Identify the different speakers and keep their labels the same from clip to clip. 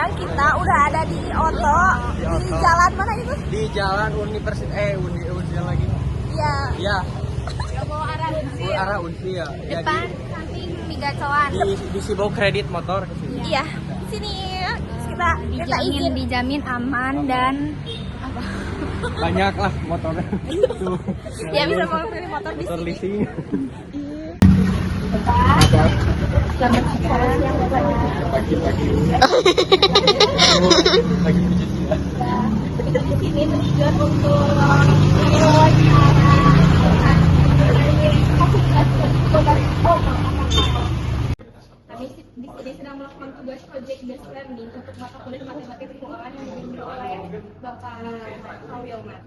Speaker 1: sekarang kita udah ada di Oto. Di jalan mana itu?
Speaker 2: Di jalan Unsil lagi.
Speaker 1: Iya.
Speaker 2: Iya.
Speaker 1: Mau arah Unsil.
Speaker 2: Arah Unsil ya.
Speaker 1: Depan samping Migacoan.
Speaker 2: Di Sibau kredit motor ke sini.
Speaker 1: Iya. Di sini kita izin.
Speaker 3: Dijamin aman dan apa?
Speaker 2: Banyak lah motornya. Tuh.
Speaker 1: Ya bisa mau pilih motor di
Speaker 2: Motor
Speaker 1: sini.
Speaker 2: leasing.
Speaker 3: Selamat siang
Speaker 2: Pagi-pagi. Lagi pijit ya.
Speaker 3: Kita di sini tujuan untuk kami di sini sedang melakukan tugas project based learning untuk mata kuliah matematika keuangan yang dibimbing oleh Bapak Wilman.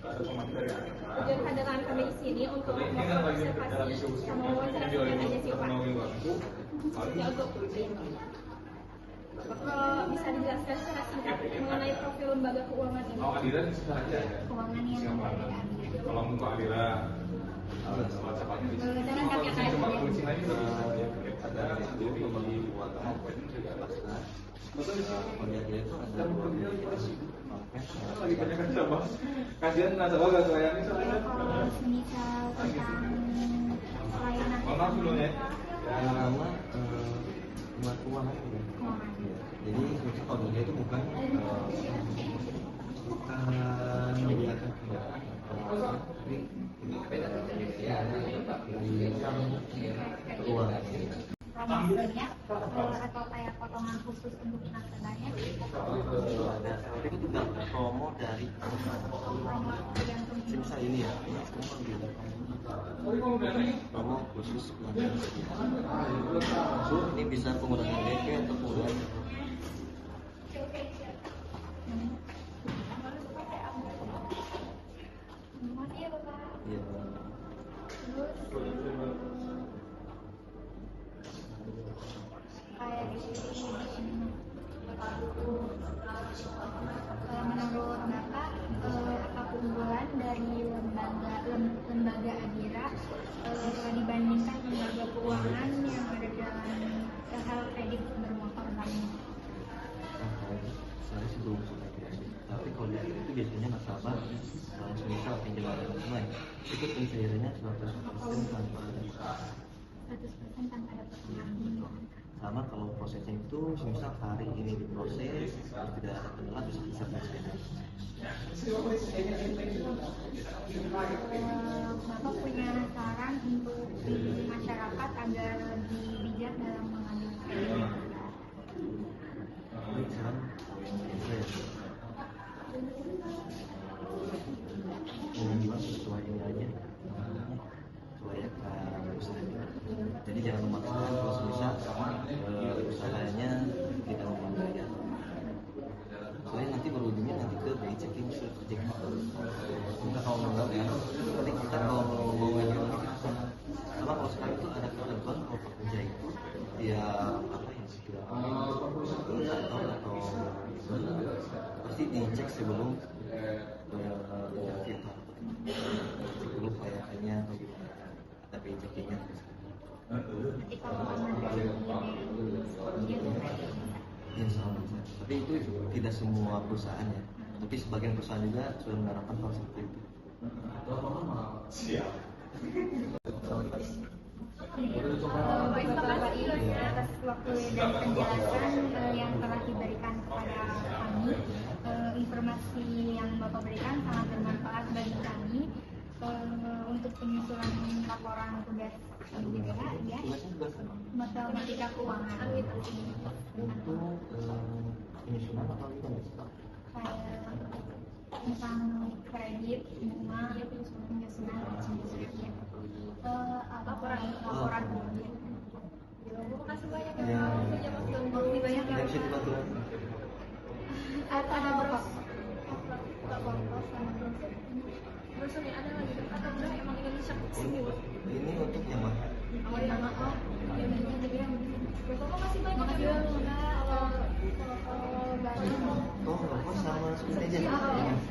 Speaker 3: Tujuan kedatangan kami di sini untuk melakukan observasi sama wawancara dengan agensi Pak. Ya untuk bisa dijelaskan secara singkat mengenai profil lembaga keuangan ini. Keuangan yang
Speaker 4: kalau untuk Alira
Speaker 3: dan kami akan
Speaker 4: kasihan nasabah gak sayang
Speaker 3: kalau semisal tentang pelayanan
Speaker 4: maaf dulu ya
Speaker 2: Nama keuangan. Jadi kalau dia itu bukan menyediakan kendaraan, tapi keuangan.
Speaker 3: promosinya atau kayak potongan khusus untuk nasabahnya.
Speaker 2: Tapi itu juga promo dari
Speaker 3: Promo yang
Speaker 2: misal ini ya, promo khusus ini bisa pengurangan DP atau pengurangan ya.
Speaker 3: Kayak di sini menurut Bapak apa keunggulan dari lembaga Adira dibandingkan lembaga keuangan yang ada dalam hal kredit bermotor lainnya?
Speaker 2: Saya sih belum suka kredit, tapi kalau di itu biasanya nasabah semisal penjualan tunai itu pencairannya 100% tanpa ada
Speaker 3: 100% tanpa ada potongan.
Speaker 2: sama kalau prosesnya itu semisal hari ini diproses kalau tidak ada kendala bisa selesai.
Speaker 3: Bapak punya saran untuk masyarakat agar lebih bijak dalam mengambil kredit?
Speaker 2: Baik, sekarang minimal sesuai ini aja, sesuai usahanya. Jadi jangan memaksakan kalau bisa usahanya tidak membayar. Soalnya nanti berujungnya nanti ke BI checking subjek. Kita kalau menganggap ya, nanti kita kalau mau ngajak lagi kita sama kalau sekarang itu ada ketentuan kalau pekerja itu ya apa yang sudah kantor atau pasti dicek sebelum interview sebelum kayaknya atau gimana ada BI checkingnya.
Speaker 3: Nanti kalau
Speaker 2: Ya sama, tapi itu tidak semua perusahaan ya, tapi sebagian perusahaan juga sudah menerapkan hal seperti itu.
Speaker 4: siap
Speaker 3: Baik, terima kasih atas waktu dan penjelasan yang telah diberikan kepada kami. Informasi yang Bapak berikan sangat bermanfaat bagi kami untuk penyusunan laporan tugas juga ya. Matematika keuangan gitu.
Speaker 2: Untuk penyusunan atau gimana?
Speaker 3: Tentang kredit, bunga, penyusunan laporan. Terima kasih banyak ya. Makasih banyak ya.
Speaker 2: Bisa dibantu.
Speaker 3: Ada bros.
Speaker 1: Brosur yang ada lagi atau udah emang Indonesia sini Bu?
Speaker 2: Ini untuk yang mana?
Speaker 1: Yang maaf. Bapak makasih banyak.
Speaker 3: Makasih banyak.
Speaker 2: Oh, rokok sama seperti aja.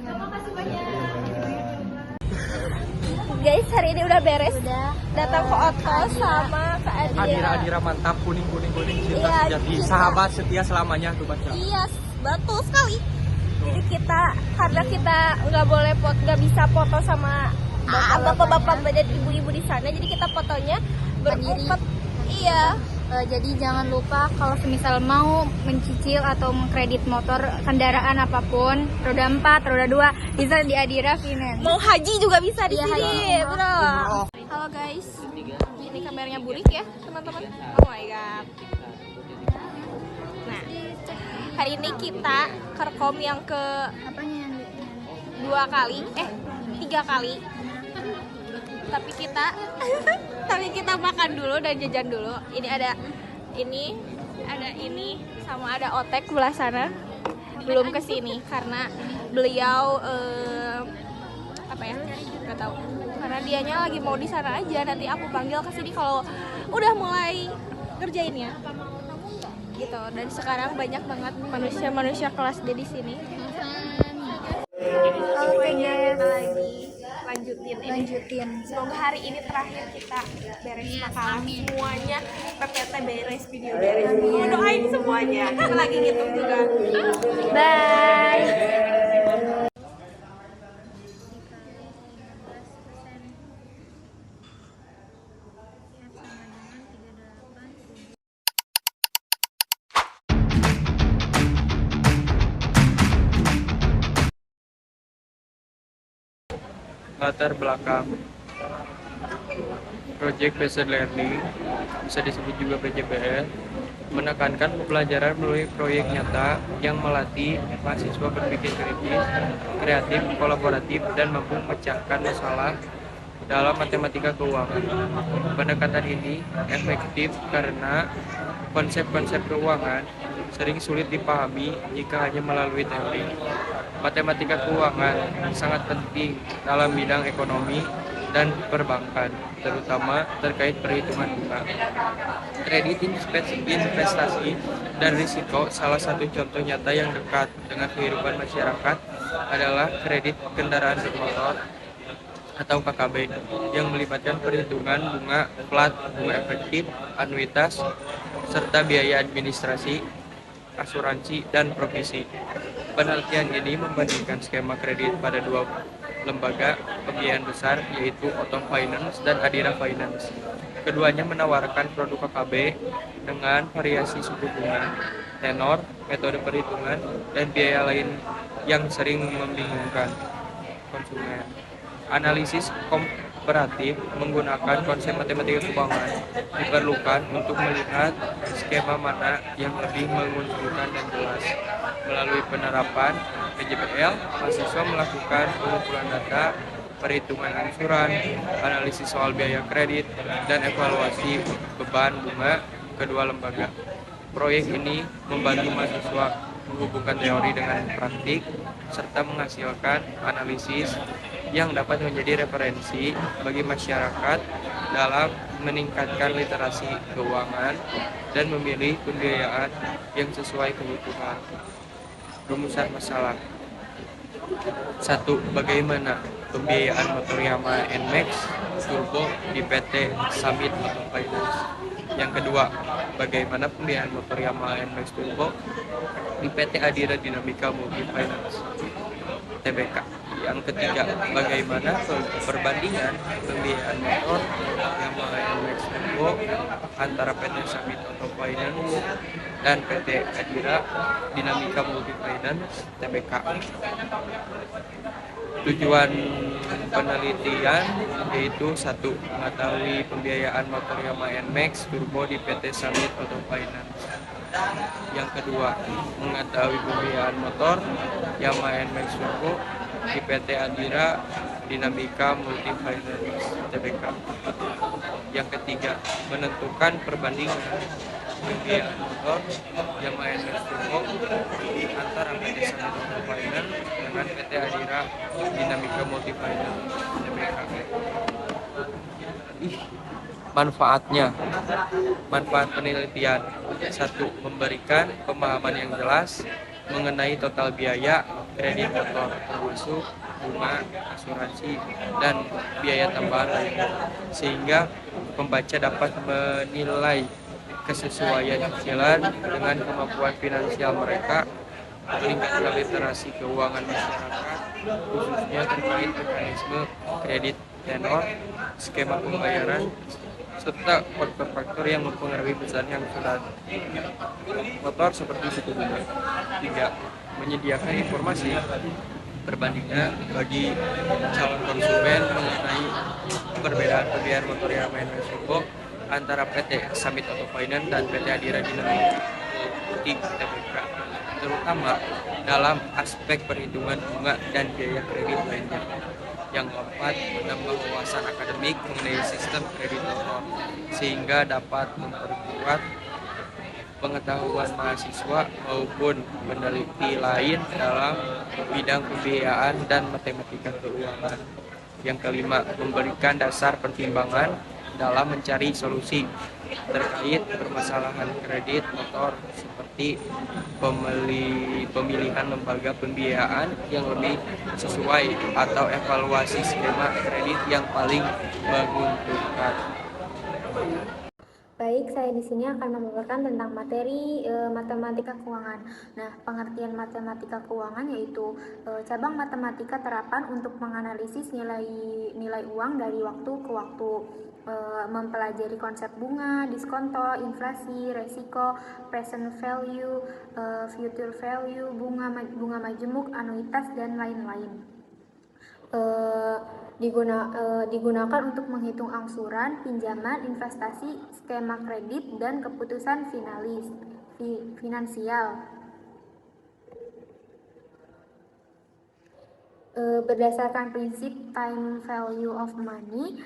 Speaker 1: Terima kasih banyak. Guys, hari ini udah beres.
Speaker 3: Udah.
Speaker 5: datang ke Otos sama ke Adira.
Speaker 6: Adira mantap, kuning cinta
Speaker 5: Iya,
Speaker 6: sejati,
Speaker 5: cinta.
Speaker 6: sahabat setia selamanya tuh baca.
Speaker 5: Iya, betul sekali. Jadi karena kita nggak bisa foto sama bapak-bapak dan ibu-ibu di sana, jadi kita fotonya berempat. Iya.
Speaker 3: Jadi jangan lupa kalau semisal mau mencicil atau mengkredit motor kendaraan apapun, roda 4, roda 2 bisa di Adira Finance.
Speaker 5: Mau haji juga bisa di
Speaker 3: Iya,
Speaker 5: sini,
Speaker 3: haji.
Speaker 5: bro. Halo guys, ini kameranya burik ya teman-teman. Oh my god. Nah, hari ini kita kerkom yang ke
Speaker 3: Apanya yang
Speaker 5: 3 kali. Tapi kita makan dulu dan jajan dulu. Ini ada ini sama ada otek belah sana. Belum kesini karena beliau nggak tahu. Karena dianya lagi mau di sana aja. Nanti aku panggil kesini kalau udah mulai kerjainnya. Gitu. Dan sekarang banyak banget manusia kelas D di sini. Oke guys, lanjutin. Semoga hari ini terakhir kita beres makalah semuanya, PPT beres, video beres. Oh, doain semuanya. Lagi ngitung juga. Bye.
Speaker 6: Latar belakang Project Based Learning, bisa disebut juga PJBL, menekankan pembelajaran melalui proyek nyata yang melatih mahasiswa berpikir kritis, kreatif, kolaboratif, dan mampu memecahkan masalah dalam matematika keuangan. Pendekatan ini efektif karena konsep-konsep keuangan sering sulit dipahami jika hanya melalui teori. Matematika keuangan sangat penting dalam bidang ekonomi dan perbankan, terutama terkait perhitungan bunga. Kredit investasi dan risiko, salah satu contoh nyata yang dekat dengan kehidupan masyarakat adalah kredit kendaraan bermotor atau KKB yang melibatkan perhitungan bunga plat, bunga efektif, anuitas, serta biaya administrasi, asuransi, dan provisi. Penelitian ini membandingkan skema kredit pada dua lembaga pembiayaan besar, yaitu Otom Finance dan Adira Finance. Keduanya menawarkan produk KKB dengan variasi suku bunga, tenor, metode perhitungan, dan biaya lain yang sering membingungkan konsumen. Analisis komparatif menggunakan konsep matematika keuangan diperlukan untuk melihat skema mana yang lebih menguntungkan dan jelas. Melalui penerapan PJBL, mahasiswa melakukan pengumpulan data, perhitungan angsuran, analisis soal biaya kredit, dan evaluasi beban bunga kedua lembaga. Proyek ini membantu mahasiswa menghubungkan teori dengan praktik, serta menghasilkan analisis yang dapat menjadi referensi bagi masyarakat dalam meningkatkan literasi keuangan dan memilih pembiayaan yang sesuai kebutuhan. Rumusan masalah. 1. Bagaimana pembiayaan motor Yamaha NMAX Turbo di PT Summit Auto Finance? Yang kedua, bagaimana pembiayaan motor Yamaha NMAX Turbo di PT Adira Dinamika Multi Finance TBK? Yang ketiga, bagaimana perbandingan pembiayaan motor Yamaha NMAX Turbo antara PT Summit Auto Finance dan PT Adira Dinamika Multi Finance TBK? Tujuan penelitian yaitu 1. Mengetahui pembiayaan motor Yamaha NMAX Turbo di PT Summit Auto Finance. Yang kedua, mengetahui pembiayaan motor Yamaha NMAX Turbo di PT Adira Dinamika Multi Finance TBK. Yang ketiga, menentukan perbandingan pembiayaan motor Yamaha NMAX Turbo antara PT Summit Auto Finance dengan PT Adira Dinamika Multi Finance TBK. Manfaat penelitian. 1. Memberikan pemahaman yang jelas mengenai total biaya kredit motor, termasuk bunga, asuransi, dan biaya tambahan lainnya, sehingga pembaca dapat menilai kesesuaian cicilan dengan kemampuan finansial mereka, meningkatkan literasi keuangan masyarakat, khususnya terkait mekanisme kredit tenor, skema pembayaran, serta faktor-faktor yang mempengaruhi pesannya angsuran motor seperti suku bunga. 3. Menyediakan informasi perbandingan bagi calon konsumen mengenai perbedaan pembiayaan motor yang Mensubo antara PT Summit Auto Finance dan PT Adira Dinamika (TBK), terutama dalam aspek perhitungan bunga dan biaya kredit lainnya, yang dapat menambah wawasan akademik mengenai sistem kredit motor, sehingga dapat memperkuat pengetahuan mahasiswa maupun peneliti lain dalam bidang pembiayaan dan matematika keuangan. Yang kelima, memberikan dasar pertimbangan dalam mencari solusi terkait permasalahan kredit motor, seperti pemilihan lembaga pembiayaan yang lebih sesuai atau evaluasi skema kredit yang paling menguntungkan.
Speaker 3: Baik, saya di sini akan memaparkan tentang materi matematika keuangan. Nah, pengertian matematika keuangan yaitu cabang matematika terapan untuk menganalisis nilai uang dari waktu ke waktu, mempelajari konsep bunga, diskonto, inflasi, resiko, present value, future value, bunga majemuk, anuitas, dan lain-lain. Digunakan untuk menghitung angsuran, pinjaman, investasi, skema kredit, dan keputusan finansial. Berdasarkan prinsip time value of money,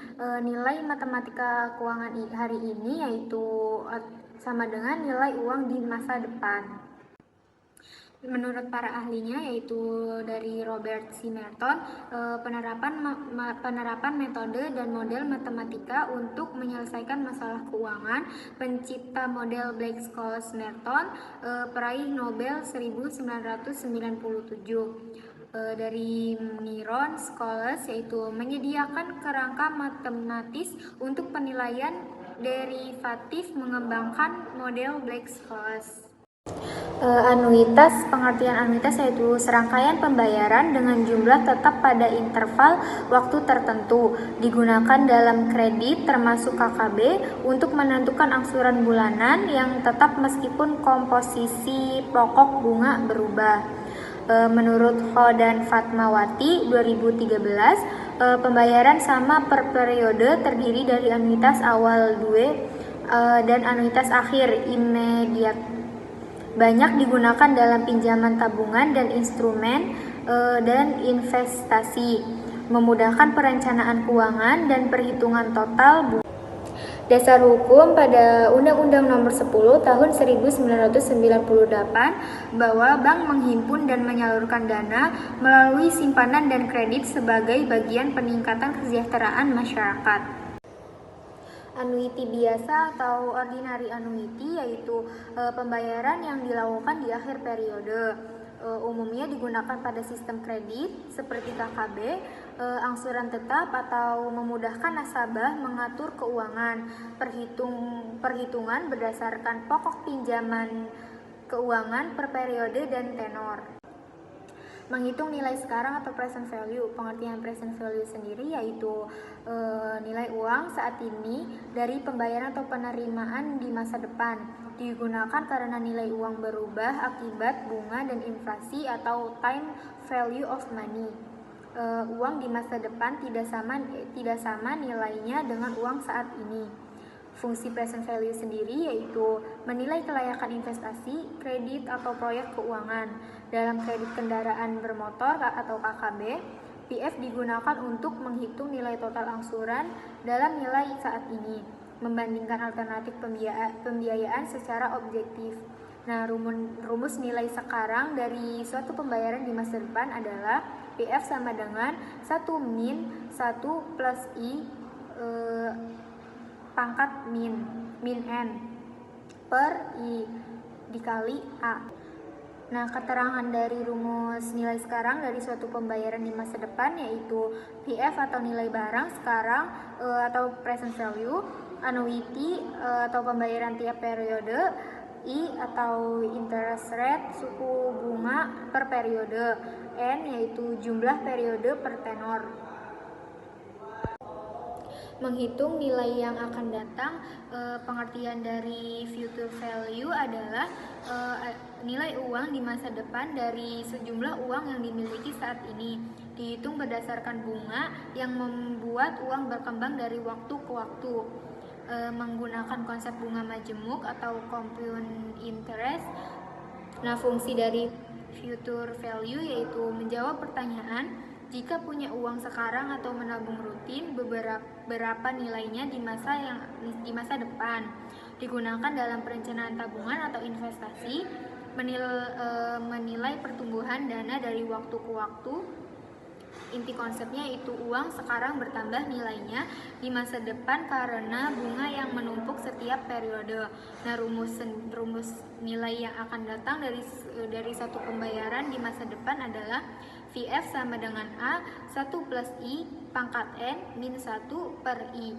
Speaker 3: nilai matematika keuangan hari ini yaitu sama dengan nilai uang di masa depan. Menurut para ahlinya, yaitu dari Robert C. Merton, penerapan metode dan model matematika untuk menyelesaikan masalah keuangan, pencipta model Black-Scholes-Merton, peraih Nobel 1997. Dari Myron Scholes, yaitu menyediakan kerangka matematis untuk penilaian derivatif mengembangkan model Black-Scholes. Anuitas, pengertian anuitas yaitu serangkaian pembayaran dengan jumlah tetap pada interval waktu tertentu, digunakan dalam kredit termasuk KKB untuk menentukan angsuran bulanan yang tetap meskipun komposisi pokok bunga berubah. Menurut Ho dan Fatmawati 2013, pembayaran sama per periode terdiri dari anuitas awal due dan anuitas akhir immediate. Banyak digunakan dalam pinjaman tabungan dan instrumen dan investasi, memudahkan perencanaan keuangan dan perhitungan total bunga. Dasar hukum pada Undang-Undang Nomor 10 Tahun 1998 bahwa bank menghimpun dan menyalurkan dana melalui simpanan dan kredit sebagai bagian peningkatan kesejahteraan masyarakat. Annuity biasa atau ordinary annuity yaitu pembayaran yang dilakukan di akhir periode. Umumnya digunakan pada sistem kredit seperti KKB, angsuran tetap, atau memudahkan nasabah mengatur keuangan. Perhitungan berdasarkan pokok pinjaman keuangan per periode dan tenor. Menghitung nilai sekarang atau present value. Pengertian present value sendiri yaitu nilai uang saat ini dari pembayaran atau penerimaan di masa depan. Digunakan karena nilai uang berubah akibat bunga dan inflasi atau time value of money. Uang di masa depan tidak sama nilainya dengan uang saat ini. Fungsi present value sendiri yaitu menilai kelayakan investasi, kredit, atau proyek keuangan. Dalam kredit kendaraan bermotor atau KKB, PF digunakan untuk menghitung nilai total angsuran dalam nilai saat ini, membandingkan alternatif pembiayaan secara objektif. Nah, rumus nilai sekarang dari suatu pembayaran di masa depan adalah PF sama dengan 1 min 1 plus I pangkat min n per I dikali A. Nah, keterangan dari rumus nilai sekarang dari suatu pembayaran di masa depan yaitu PF atau nilai barang sekarang atau present value, annuity atau pembayaran tiap periode, I atau interest rate suku bunga per periode, N yaitu jumlah periode per tenor. Menghitung nilai yang akan datang, pengertian dari future value adalah nilai uang di masa depan dari sejumlah uang yang dimiliki saat ini, dihitung berdasarkan bunga yang membuat uang berkembang dari waktu ke waktu, menggunakan konsep bunga majemuk atau compound interest. Nah, fungsi dari future value yaitu menjawab pertanyaan jika punya uang sekarang atau menabung rutin, berapa nilainya di masa depan. Digunakan dalam perencanaan tabungan atau investasi, menilai pertumbuhan dana dari waktu ke waktu. Inti konsepnya yaitu uang sekarang bertambah nilainya di masa depan karena bunga yang menumpuk setiap periode. Nah, rumus nilai yang akan datang dari satu pembayaran di masa depan adalah VF sama dengan A 1 plus I pangkat N min 1 per I.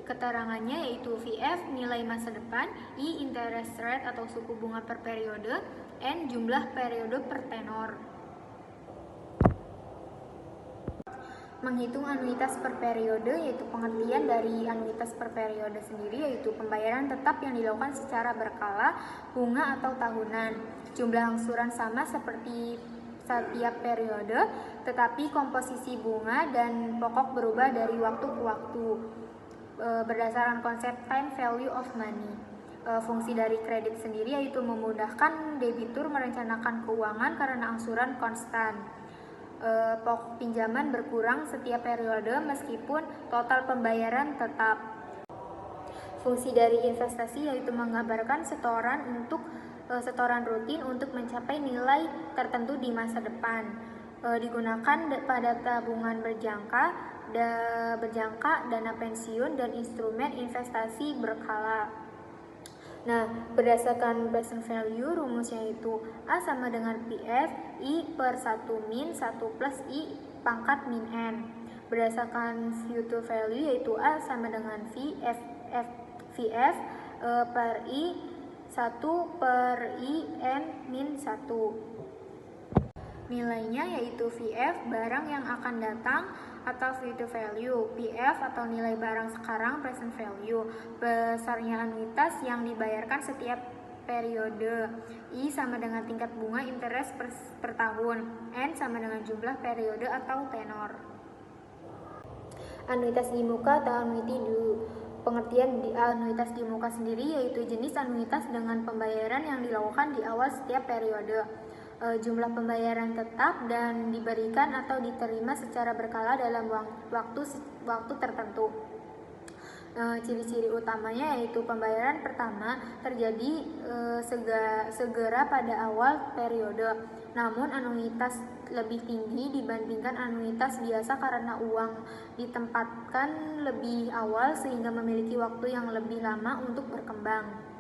Speaker 3: Keterangannya yaitu VF nilai masa depan, I interest rate atau suku bunga per periode, N jumlah periode per tenor. Menghitung anuitas per periode yaitu pengertian dari anuitas per periode sendiri yaitu pembayaran tetap yang dilakukan secara berkala, bunga atau tahunan. Jumlah angsuran sama seperti setiap periode, tetapi komposisi bunga dan pokok berubah dari waktu ke waktu berdasarkan konsep time value of money. Fungsi dari kredit sendiri yaitu memudahkan debitur merencanakan keuangan karena angsuran konstan. Pokok pinjaman berkurang setiap periode meskipun total pembayaran tetap. Fungsi dari investasi yaitu menggambarkan setoran rutin untuk mencapai nilai tertentu di masa depan. Digunakan pada tabungan berjangka, dana pensiun, dan instrumen investasi berkala. Nah, berdasarkan present value, rumusnya itu A sama dengan PF, I per 1 min 1 plus I pangkat min N. Berdasarkan future value yaitu A sama dengan VF per I 1 per I N min 1. Nilainya yaitu VF barang yang akan datang atau future value, PF atau nilai barang sekarang present value, besarnya anuitas yang dibayarkan setiap periode, I sama dengan tingkat bunga interest per tahun, N sama dengan jumlah periode atau tenor. Anuitas di muka atau annuity pengertian di anuitas di muka sendiri yaitu jenis anuitas dengan pembayaran yang dilakukan di awal setiap periode. Jumlah pembayaran tetap dan diberikan atau diterima secara berkala dalam waktu tertentu. Ciri-ciri utamanya yaitu pembayaran pertama terjadi segera pada awal periode. Namun anuitas lebih tinggi dibandingkan anuitas biasa karena uang ditempatkan lebih awal sehingga memiliki waktu yang lebih lama untuk berkembang.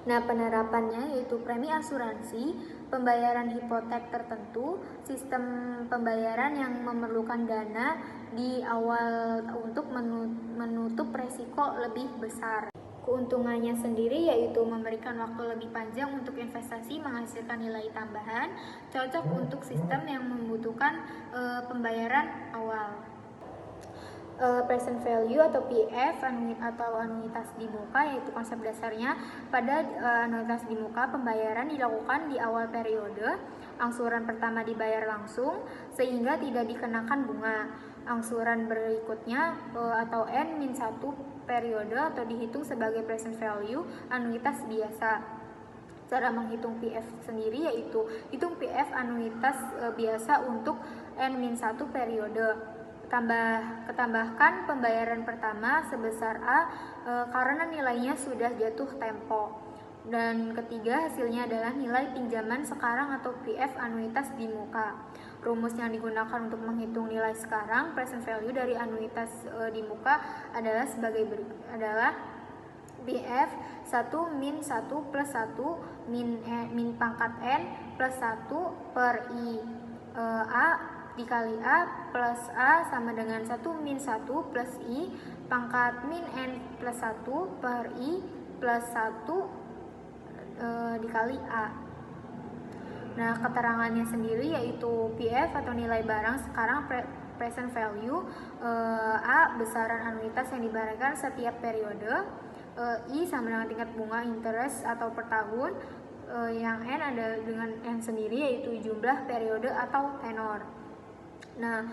Speaker 3: Nah, penerapannya yaitu premi asuransi, pembayaran hipotek tertentu, sistem pembayaran yang memerlukan dana di awal untuk menutup resiko lebih besar. Keuntungannya sendiri yaitu memberikan waktu lebih panjang untuk investasi menghasilkan nilai tambahan, cocok untuk sistem yang membutuhkan pembayaran awal. Present value atau PF atau anuitas di muka yaitu konsep dasarnya pada anuitas di muka pembayaran dilakukan di awal periode, angsuran pertama dibayar langsung sehingga tidak dikenakan bunga. Angsuran berikutnya atau N-1 periode atau dihitung sebagai present value anuitas biasa. Cara menghitung PF sendiri yaitu hitung PF anuitas biasa untuk N-1 periode. Tambahkan pembayaran pertama sebesar A karena nilainya sudah jatuh tempo. Dan ketiga hasilnya adalah nilai pinjaman sekarang atau PF anuitas di muka. Rumus yang digunakan untuk menghitung nilai sekarang present value dari anuitas di muka adalah BF 1 min 1 plus 1 min pangkat N plus 1 per I. A dikali A plus A sama dengan 1 min 1 plus I pangkat min N plus 1 per I plus 1 dikali A. Nah, keterangannya sendiri yaitu PF atau nilai barang sekarang present value, A besaran anuitas yang dibayarkan setiap periode, I sama dengan tingkat bunga interest atau per tahun, yang N ada dengan N sendiri yaitu jumlah periode atau tenor. Nah,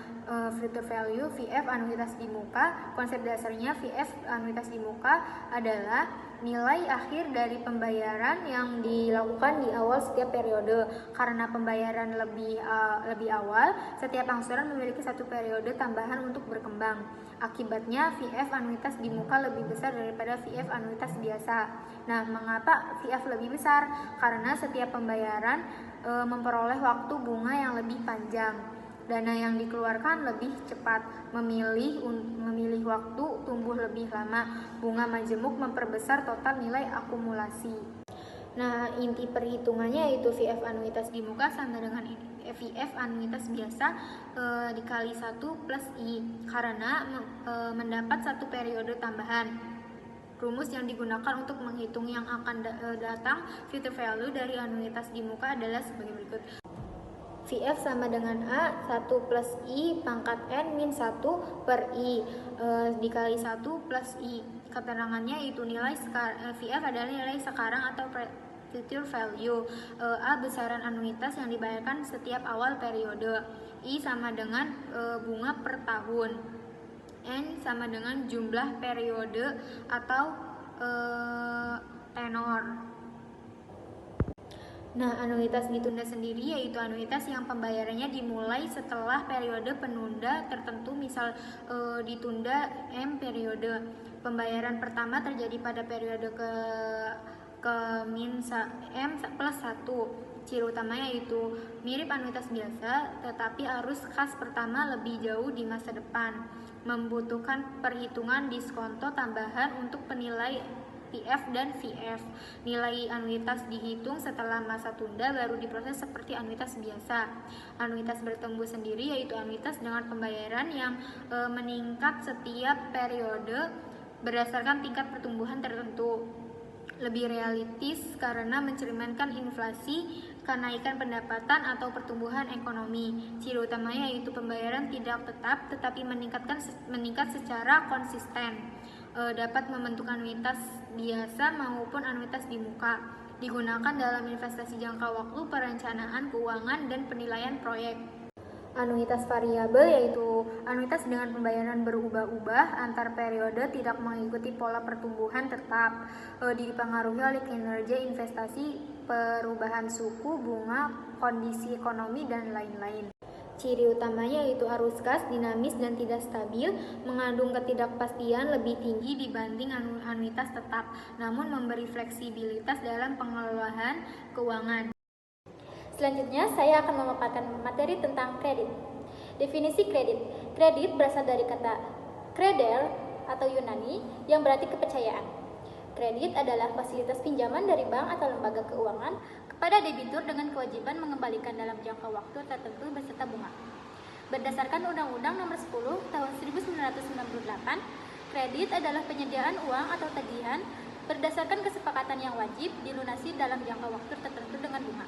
Speaker 3: future value VF anuitas di muka, konsep dasarnya VF anuitas di muka adalah nilai akhir dari pembayaran yang dilakukan di awal setiap periode. Karena pembayaran lebih awal, setiap angsuran memiliki satu periode tambahan untuk berkembang. Akibatnya VF anuitas di muka lebih besar daripada VF anuitas biasa. Nah, mengapa VF lebih besar? Karena setiap pembayaran memperoleh waktu bunga yang lebih panjang. Dana yang dikeluarkan lebih cepat, memilih waktu tumbuh lebih lama. Bunga majemuk memperbesar total nilai akumulasi. Nah, inti perhitungannya yaitu VF anuitas di muka sama dengan VF anuitas biasa dikali 1 plus I, karena mendapat satu periode tambahan. Rumus yang digunakan untuk menghitung yang akan datang future value dari anuitas di muka adalah sebagai berikut. VF sama dengan A 1 plus I pangkat N min 1 per I dikali 1 plus I. Keterangannya itu nilai VF adalah nilai sekarang atau future value. A besaran anuitas yang dibayarkan setiap awal periode. I sama dengan bunga per tahun. N sama dengan jumlah periode atau tenor. Nah, anuitas ditunda sendiri yaitu anuitas yang pembayarannya dimulai setelah periode penunda tertentu, misal ditunda M periode. Pembayaran pertama terjadi pada periode ke min M plus 1. Ciri utamanya yaitu mirip anuitas biasa, tetapi arus kas pertama lebih jauh di masa depan, membutuhkan perhitungan diskonto tambahan untuk penilai PF dan VF. Nilai anuitas dihitung setelah masa tunda baru diproses seperti anuitas biasa. Anuitas bertumbuh sendiri yaitu anuitas dengan pembayaran yang meningkat setiap periode berdasarkan tingkat pertumbuhan tertentu. Lebih realistis karena mencerminkan inflasi, kenaikan pendapatan atau pertumbuhan ekonomi. Ciri utamanya yaitu pembayaran tidak tetap tetapi meningkat secara konsisten. Dapat membentuk anuitas biasa maupun anuitas di muka. Digunakan dalam investasi jangka waktu, perencanaan keuangan, dan penilaian proyek. Anuitas variabel yaitu anuitas dengan pembayaran berubah-ubah antar periode, tidak mengikuti pola pertumbuhan tetap, dipengaruhi oleh kinerja investasi, perubahan suku bunga, kondisi ekonomi, dan lain-lain. Ciri utamanya yaitu arus kas, dinamis dan tidak stabil, mengandung ketidakpastian lebih tinggi dibanding anuitas tetap, namun memberi fleksibilitas dalam pengelolaan keuangan.
Speaker 7: Selanjutnya, saya akan memaparkan materi tentang kredit. Definisi kredit. Kredit berasal dari kata kreder atau Yunani yang berarti kepercayaan. Kredit adalah fasilitas pinjaman dari bank atau lembaga keuangan kepada debitur dengan kewajiban mengembalikan dalam jangka waktu tertentu beserta bunga. Berdasarkan Undang-Undang Nomor 10 Tahun 1998, kredit adalah penyediaan uang atau tagihan berdasarkan kesepakatan yang wajib dilunasi dalam jangka waktu tertentu dengan bunga.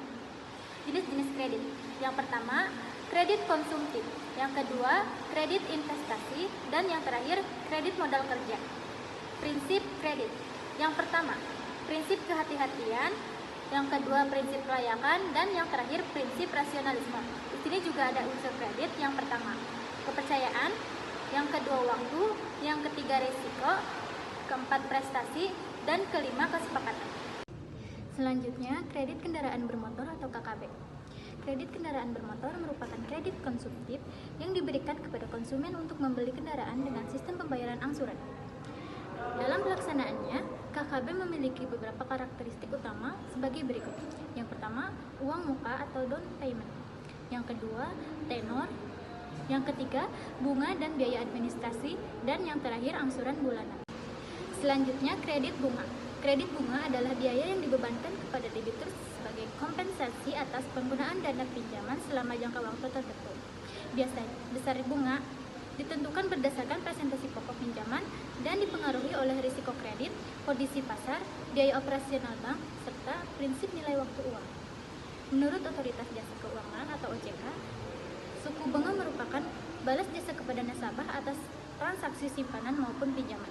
Speaker 7: Jenis-jenis kredit. Yang pertama, kredit konsumtif. Yang kedua, kredit investasi. Dan yang terakhir, kredit modal kerja. Prinsip kredit. Yang pertama, prinsip kehati-hatian. Yang kedua, prinsip kelayakan. Dan yang terakhir, prinsip rasionalisme. Di sini juga ada unsur kredit. Yang pertama, kepercayaan. Yang kedua, waktu. Yang ketiga, risiko. Keempat, prestasi. Dan kelima, kesepakatan. Selanjutnya, kredit kendaraan bermotor atau KKB. Kredit kendaraan bermotor merupakan kredit konsumtif yang diberikan kepada konsumen untuk membeli kendaraan dengan sistem pembayaran angsuran. Dalam pelaksanaannya, KKB memiliki beberapa karakteristik utama sebagai berikut. Yang pertama, uang muka atau down payment. Yang kedua, tenor. Yang ketiga, bunga dan biaya administrasi. Dan yang terakhir, angsuran bulanan. Selanjutnya, kredit bunga. Kredit bunga adalah biaya yang dibebankan kepada debitur sebagai kompensasi atas penggunaan dana pinjaman selama jangka waktu tertentu. Biasanya, besar bunga ditentukan berdasarkan presentasi pokok pinjaman dan dipengaruhi oleh risiko kredit, kondisi pasar, biaya operasional bank, serta prinsip nilai waktu uang. Menurut Otoritas Jasa Keuangan atau OJK, suku bunga merupakan balas jasa kepada nasabah atas transaksi simpanan maupun pinjaman.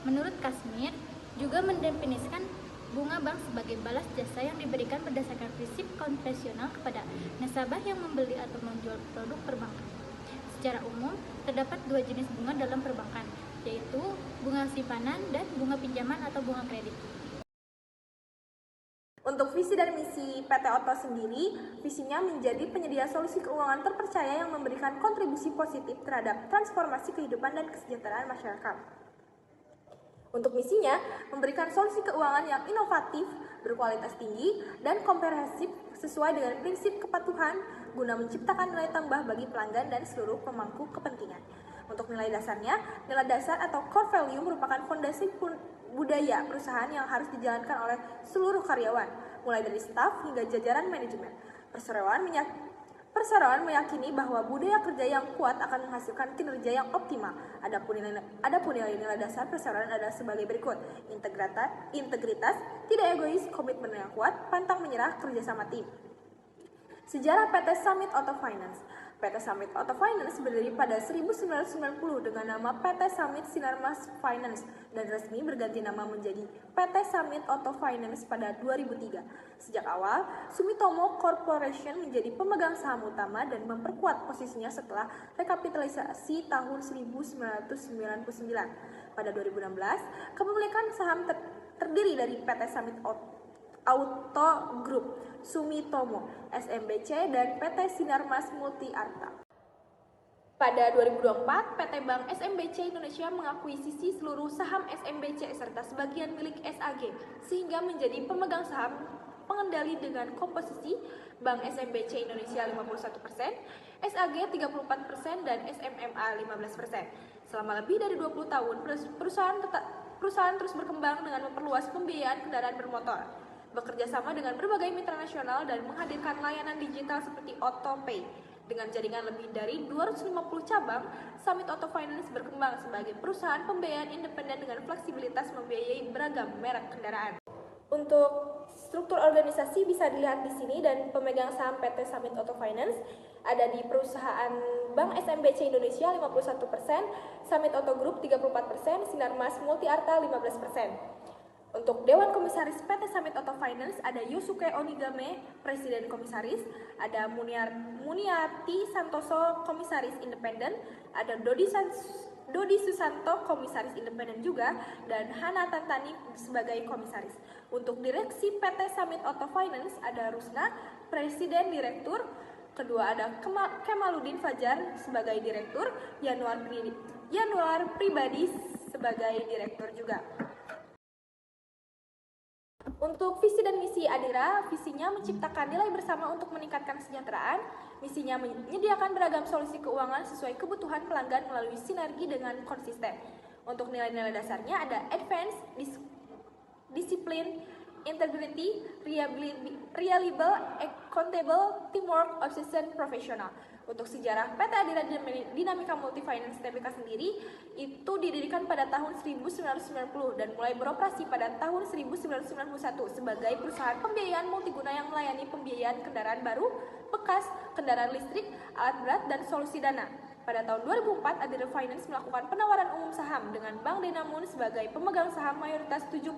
Speaker 7: Menurut Kasmir, juga mendefinisikan bunga bank sebagai balas jasa yang diberikan berdasarkan prinsip konvensional kepada nasabah yang membeli atau menjual produk perbankan. Secara umum, terdapat dua jenis bunga dalam perbankan, yaitu bunga simpanan dan bunga pinjaman atau bunga kredit.
Speaker 5: Untuk visi dan misi PT Otto sendiri, visinya menjadi penyedia solusi keuangan terpercaya yang memberikan kontribusi positif terhadap transformasi kehidupan dan kesejahteraan masyarakat. Untuk misinya, memberikan solusi keuangan yang inovatif, berkualitas tinggi, dan komprehensif sesuai dengan prinsip kepatuhan guna menciptakan nilai tambah bagi pelanggan dan seluruh pemangku kepentingan. Untuk nilai dasarnya, nilai dasar atau core value merupakan fondasi budaya perusahaan yang harus dijalankan oleh seluruh karyawan, mulai dari staf hingga jajaran manajemen. Perseroan meyakini bahwa budaya kerja yang kuat akan menghasilkan kinerja yang optimal. Adapun nilai-nilai dasar perseroan adalah sebagai berikut: integritas, tidak egois, komitmen yang kuat, pantang menyerah, kerjasama tim. Sejarah PT Summit Auto Finance. PT Summit Auto Finance berdiri pada 1990 dengan nama PT Summit Sinarmas Finance dan resmi berganti nama menjadi PT Summit Auto Finance pada 2003. Sejak awal, Sumitomo Corporation menjadi pemegang saham utama dan memperkuat posisinya setelah rekapitalisasi tahun 1999. Pada 2016, kepemilikan saham terdiri dari PT Summit Auto Group, Sumitomo, SMBC, dan PT Sinarmas Multi Arta. Pada 2024, PT Bank SMBC Indonesia mengakuisisi seluruh saham SMBC serta sebagian milik SAG, sehingga menjadi pemegang saham pengendali dengan komposisi Bank SMBC Indonesia 51%, SAG 34%, dan SMMA 15%. Selama lebih dari 20 tahun, perusahaan terus berkembang dengan memperluas pembiayaan kendaraan bermotor, bekerja sama dengan berbagai mitra nasional, dan menghadirkan layanan digital seperti AutoPay. Dengan jaringan lebih dari 250 cabang, Summit Auto Finance berkembang sebagai perusahaan pembiayaan independen dengan fleksibilitas membiayai beragam merek kendaraan. Untuk struktur organisasi bisa dilihat di sini, dan pemegang saham PT Summit Auto Finance ada di perusahaan Bank SMBC Indonesia 51%, Summit Auto Group 34%, Sinarmas Multi Arta 15%. Untuk Dewan Komisaris PT Summit Auto Finance ada Yosuke Onigame, Presiden Komisaris, ada Muniati Santoso, Komisaris Independen, ada Dodi Susanto, Komisaris Independen juga, dan Hana Tantani sebagai Komisaris. Untuk Direksi PT Summit Auto Finance ada Rusna, Presiden Direktur, kedua ada Kemaluddin Fajar sebagai Direktur, Yanuar Pribadi sebagai Direktur juga. Untuk visi dan misi Adira, visinya menciptakan nilai bersama untuk meningkatkan kesejahteraan, misinya menyediakan beragam solusi keuangan sesuai kebutuhan pelanggan melalui sinergi dengan konsisten. Untuk nilai-nilai dasarnya ada advance, disiplin, integrity, reliable, accountable, teamwork, obsession, profesional. Untuk sejarah PT Adira Dinamika Multi Finance Tbk sendiri itu didirikan pada tahun 1990 dan mulai beroperasi pada tahun 1991 sebagai perusahaan pembiayaan multiguna yang melayani pembiayaan kendaraan baru, bekas, kendaraan listrik, alat berat, dan solusi dana. Pada tahun 2004, Adira Finance melakukan penawaran umum saham dengan Bank Danamon sebagai pemegang saham mayoritas 75%.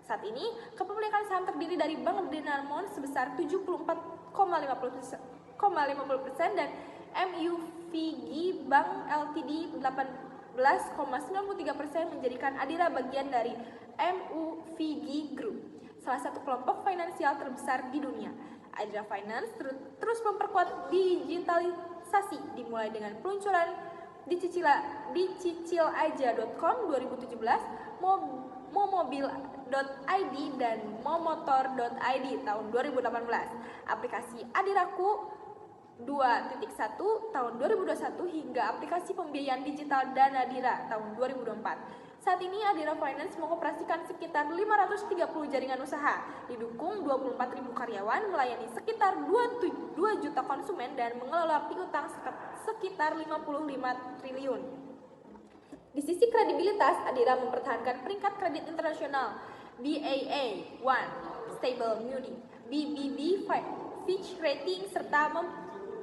Speaker 5: Saat ini, kepemilikan saham terdiri dari Bank Danamon sebesar 74,50% dan MUFG Bank Ltd 18,93% menjadikan Adira bagian dari MUFG Group, salah satu kelompok finansial terbesar di dunia. Adira Finance terus memperkuat digitalisasi, dimulai dengan peluncuran dicicilaja.com 2017, momobil.id dan momotor.id tahun 2018, aplikasi Adiraku 2.1 tahun 2021 hingga aplikasi pembiayaan digital Danadira tahun 2024.
Speaker 8: Saat ini Adira Finance mengoperasikan sekitar 530 jaringan usaha, didukung 24.000 karyawan, melayani sekitar 2 juta konsumen dan mengelola piutang sekitar 55 triliun. Di sisi kredibilitas, Adira mempertahankan peringkat kredit internasional Baa1 Stable Moody, BBB Fitch Rating serta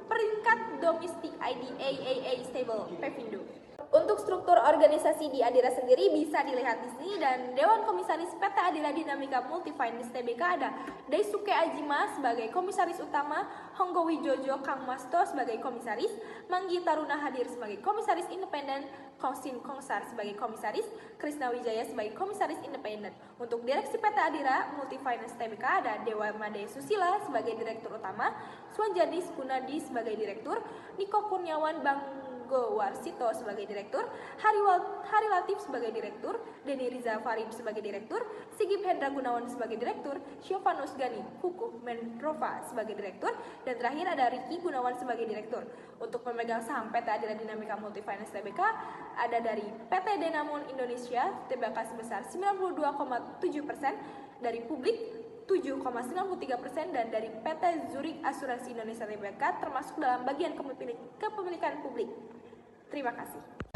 Speaker 8: peringkat domestik IDAAA Stable Pevindo. Untuk struktur organisasi di Adira sendiri bisa dilihat di sini, dan Dewan Komisaris PT Adira Dinamika Multifinance Tbk ada Daisuke Ajima sebagai komisaris utama, Honggo Wijojo Kang Masto sebagai komisaris, Manggi Taruna hadir sebagai komisaris independen, Kongsin Kongsar sebagai komisaris, Krisna Wijaya sebagai komisaris independen. Untuk direksi PT Adira Multifinance Tbk ada Dewa Made Susila sebagai direktur utama, Swanjadis Gunadi sebagai direktur, Niko Kurniawan Warsito sebagai direktur, Hari Latif sebagai direktur, Denny Riza Farid sebagai direktur, Sigip Hendra Gunawan sebagai direktur, Syovanus Gani Hukum Menrova sebagai direktur, dan terakhir ada Riki Gunawan sebagai direktur. Untuk pemegang saham PT Adira Dinamika Multifinance Tbk ada dari PT Denamon Indonesia Tbk sebesar 92,7%, dari publik 7,93%, dan dari PT Zurich Asuransi Indonesia Tbk termasuk dalam bagian kepemilikan publik. Terima kasih.